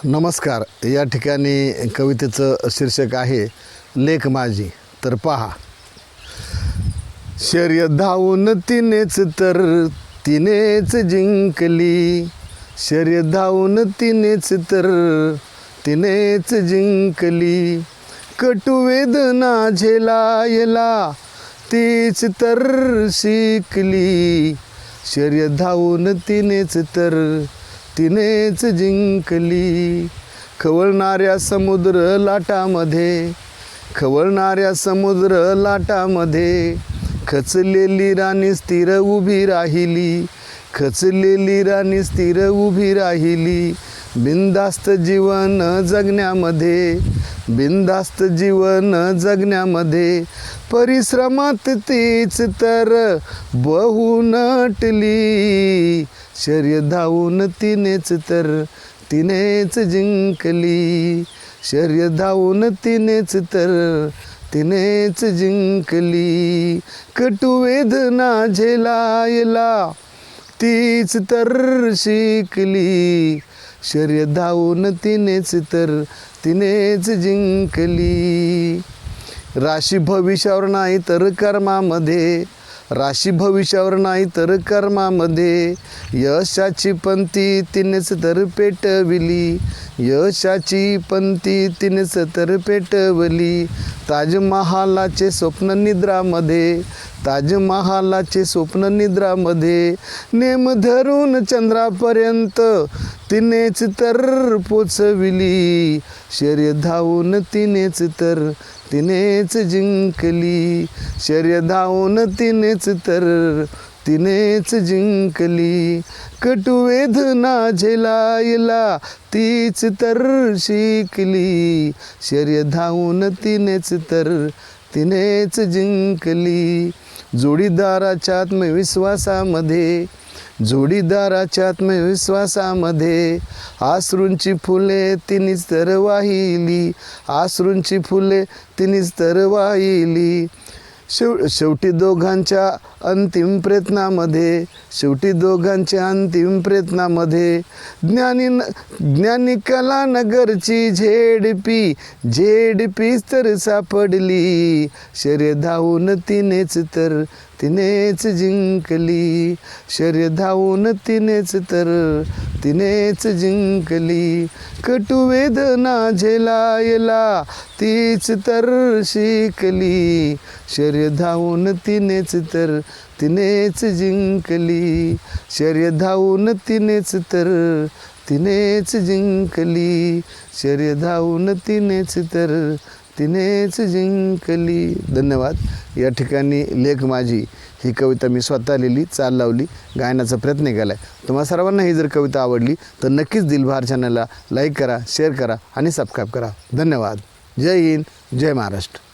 नमस्कार. या ठिकाणी कवितेचं शीर्षक आहे लेख माझी. तर पहा. शर्यत धावून तिनेच तर तिनेच जिंकली, शर्यत धावून तिनेच तर तिनेच जिंकली, कटुवेदना झेलायला तीच तर शिकली, शर्यत धावून तिनेच तर तिनेच जिंकली. खवळणाऱ्या समुद्र लाटामध्ये, खवळणाऱ्या समुद्र लाटामध्ये खचलेली राणी स्थिर उभी राहिली, खचलेली राणी स्थिर उभी राहिली. बिनधास्त जीवन जगण्यामध्ये, बिनधास्त जीवन जगण्यामध्ये परिश्रमात तीच तर बहु नटली, शर्यत धावून तिनेच तर तिनेच जिंकली, शर्यत धावून तिनेच तर तिनेच जिंकली. कटुवेदना झेलायला तीच तर शिकली, शर्यत धावून तिनेच तर तिनेच जिंकली. राशी भविष्यावर नाही तर कर्मामध्ये, राशी भविष्यावर नाही तर कर्मामध्ये यशाची पंथी तिनेच तर पेटविली, यशाची पंथी तिनेच तर पेटवली. ताजमहालाचे स्वप्न निद्रामध्ये, ताजमहालाचे स्वप्न निद्रामध्ये नेम धरून चंद्रापर्यंत तिनेच तर पोचविली, शर्यत धावून तिनेच तर तिनेच जिंकली, शर्यत धावून तिनेच तर तिनेच जिंकली. कटुवेदना झेलायला तीच तर शिकली, शर्यत धावून तिनेच तर तिनेच जिंकली. जोडीदाराच्या आत्मविश्वासामध्ये, जोडीदाराच्या आत्मविश्वासामध्ये अश्रूंची फुले तिनेच तर वाहिली, अश्रूंची फुले तिनेच तर वाहिली. शेवटी दोघांच्या अंतिम प्रयत्नामध्ये, शेवटी दोघांच्या अंतिम प्रयत्नामध्ये ज्ञानी कलानगरची झेडपी, झेडपीच तर सापडली, शर्यत धावून तिनेच तर तिनेच जिंकली, शर्यत धावून तिनेच तर तिनेच जिंकली. कटुवेदना झेलायला तीच तर शिकली, शर्यत धावून तिनेच तर तिनेच जिंकली, शर्यत धावून तिनेच तर तिनेच जिंकली, शर्यत धावून तिनेच तर तिनेच जिंकली. धन्यवाद. या ठिकाणी लेख माझी ही कविता मी स्वतः लिहिली, चाल लावली, गायनाचा प्रयत्न केला आहे. तुम्हा सर्वांना ही जर कविता आवडली तर नक्कीच दिलबहार चॅनलला लाईक करा, शेअर करा आणि सबस्क्राईब करा. धन्यवाद. जय हिंद, जय महाराष्ट्र.